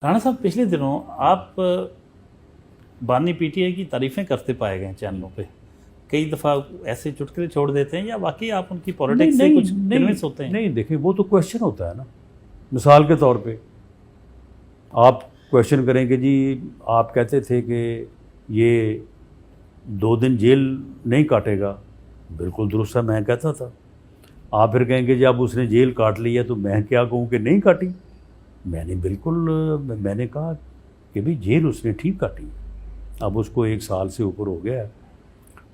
رانا صاحب پچھلے دنوں آپ بانی پی ٹی آئی کی تعریفیں کرتے پائے گئے چینلوں پہ، کئی دفعہ ایسے چٹکلے چھوڑ دیتے ہیں، یا واقعی آپ ان کی پولیٹکس سے کچھ کنونس ہوتے ہیں؟ نہیں دیکھیں، وہ تو کویشچن ہوتا ہے نا. مثال کے طور پہ آپ کویشچن کریں کہ جی آپ کہتے تھے کہ یہ 2 دن جیل نہیں کاٹے گا، بالکل درست ہے، میں کہتا تھا. آپ پھر کہیں گے جی اب اس نے جیل کاٹ لی ہے تو میں کیا کہوں کہ نہیں کاٹی. میں نے کہا کہ بھی جیل اس نے ٹھیک کاٹی، اب اس کو 1 سال سے اوپر ہو گیا ہے،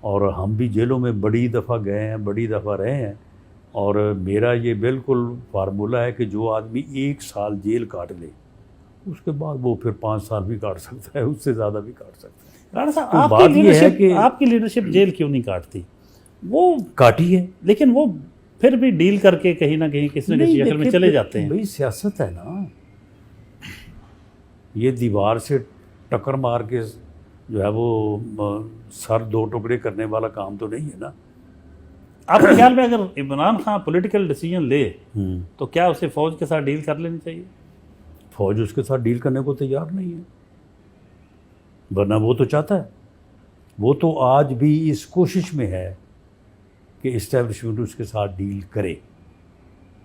اور ہم بھی جیلوں میں بڑی دفعہ گئے ہیں، بڑی دفعہ رہے ہیں، اور میرا یہ بالکل فارمولہ ہے کہ جو آدمی 1 سال جیل کاٹ لے اس کے بعد وہ پھر 5 سال بھی کاٹ سکتا ہے، اس سے زیادہ بھی کاٹ سکتا ہے. رانا تو صاحب بات یہ ہے کہ آپ کی لیڈرشپ جیل کیوں نہیں کاٹتی؟ وہ کاٹی ہے، لیکن وہ پھر بھی ڈیل کر کے کہیں نہ کہیں کسی نہ کسی شکل میں چلے جاتے ہیں. بھائی سیاست ہے نا، یہ دیوار سے ٹکر مار کے جو ہے وہ سر 2 ٹکڑے کرنے والا کام تو نہیں ہے نا. آپ کے خیال میں اگر عمران خان پولیٹیکل ڈیسیجن لے تو کیا اسے فوج کے ساتھ ڈیل کر لینی چاہیے؟ فوج اس کے ساتھ ڈیل کرنے کو تیار نہیں ہے، ورنہ وہ تو چاہتا ہے، وہ تو آج بھی اس کوشش میں ہے کہ اسٹیبلشمنٹ اس کے ساتھ ڈیل کرے.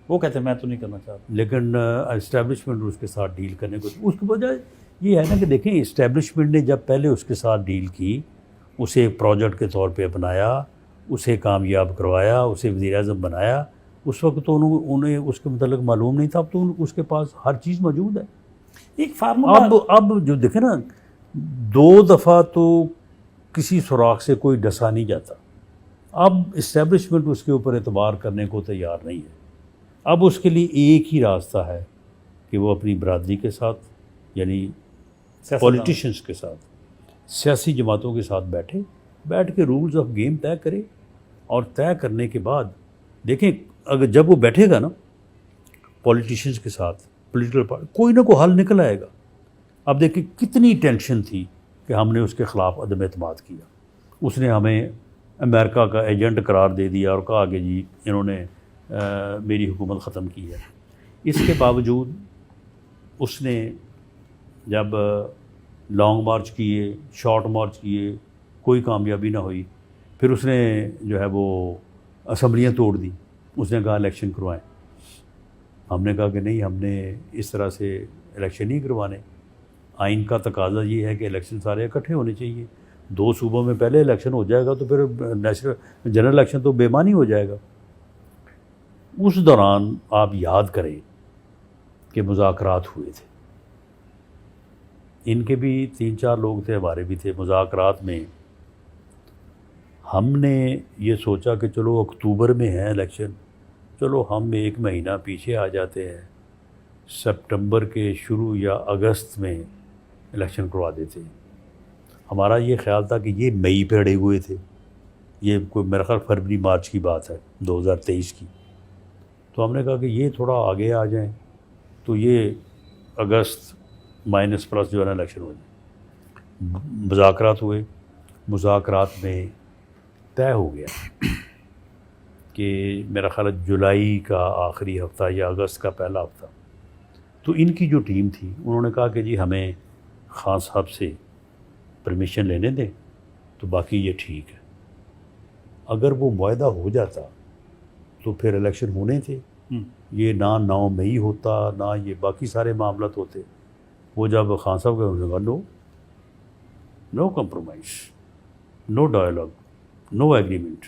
وہ کہتے ہیں میں تو نہیں کرنا چاہتا، لیکن اسٹیبلشمنٹ اس کے ساتھ ڈیل کرنے کو، اس کی وجہ یہ ہے نا کہ دیکھیں اسٹیبلشمنٹ نے جب پہلے اس کے ساتھ ڈیل کی، اسے ایک پروجیکٹ کے طور پہ اپنایا، اسے کامیاب کروایا، اسے وزیر اعظم بنایا، اس وقت تو انہیں اس کے متعلق معلوم نہیں تھا. اب تو اس کے پاس ہر چیز موجود ہے. ایک فارمولہ اب جو دیکھیں نا، 2 دفعہ تو کسی سوراخ سے کوئی ڈسا نہیں جاتا. اب اسٹیبلشمنٹ اس کے اوپر اعتبار کرنے کو تیار نہیں ہے. اب اس کے لیے ایک ہی راستہ ہے کہ وہ اپنی برادری کے ساتھ، یعنی پولیٹیشنز کے ساتھ، سیاسی جماعتوں کے ساتھ بیٹھ کے رولز آف گیم طے کرے، اور طے کرنے کے بعد دیکھیں اگر جب وہ بیٹھے گا نا پولیٹیشنز کے ساتھ، پولیٹیکل پارٹی، کوئی نہ کوئی حل نکل آئے گا. اب دیکھیں کتنی ٹینشن تھی کہ ہم نے اس کے خلاف عدم اعتماد کیا، اس نے ہمیں امریکہ کا ایجنٹ قرار دے دیا اور کہا کہ جی انہوں نے میری حکومت ختم کی ہے. اس کے باوجود اس نے جب لانگ مارچ کیے، شارٹ مارچ کیے، کوئی کامیابی نہ ہوئی، پھر اس نے جو ہے وہ اسمبلیاں توڑ دی. اس نے کہا الیکشن کروائیں. ہم نے کہا کہ نہیں، ہم نے اس طرح سے الیکشن نہیں کروانے. آئین کا تقاضا یہ ہے کہ الیکشن سارے اکٹھے ہونے چاہیے. 2 صوبوں میں پہلے الیکشن ہو جائے گا تو پھر نیشنل جنرل الیکشن تو بے معنی ہو جائے گا. اس دوران آپ یاد کریں کہ مذاکرات ہوئے تھے، ان کے بھی 3-4 لوگ تھے، ہمارے بھی تھے. مذاکرات میں ہم نے یہ سوچا کہ چلو اکتوبر میں ہے الیکشن، چلو ہم 1 مہینہ پیچھے آ جاتے ہیں، سپٹمبر کے شروع یا اگست میں الیکشن کروا دیتے ہیں. ہمارا یہ خیال تھا کہ یہ مئی پہ اڑے ہوئے تھے، یہ کوئی میرا خیال فروری مارچ کی بات ہے 2023 کی. تو ہم نے کہا کہ یہ تھوڑا آگے آ جائیں تو یہ اگست -+ جو ہے نا الیکشن ہو جائے. مذاکرات ہوئے، مذاکرات میں طے ہو گیا کہ میرا خیال ہے جولائی کا آخری ہفتہ یا اگست کا پہلا ہفتہ. تو ان کی جو ٹیم تھی انہوں نے کہا کہ جی ہمیں خان صاحب سے پرمیشن لینے دیں تو باقی یہ ٹھیک ہے. اگر وہ معاہدہ ہو جاتا تو پھر الیکشن ہونے تھے، یہ نہ 9 مئی ہوتا، نہ یہ باقی سارے معاملات ہوتے. وہ جب خان صاحب کا انہوں نے کہا نو کمپرومائز، نو ڈائلاگ، نو ایگریمنٹ.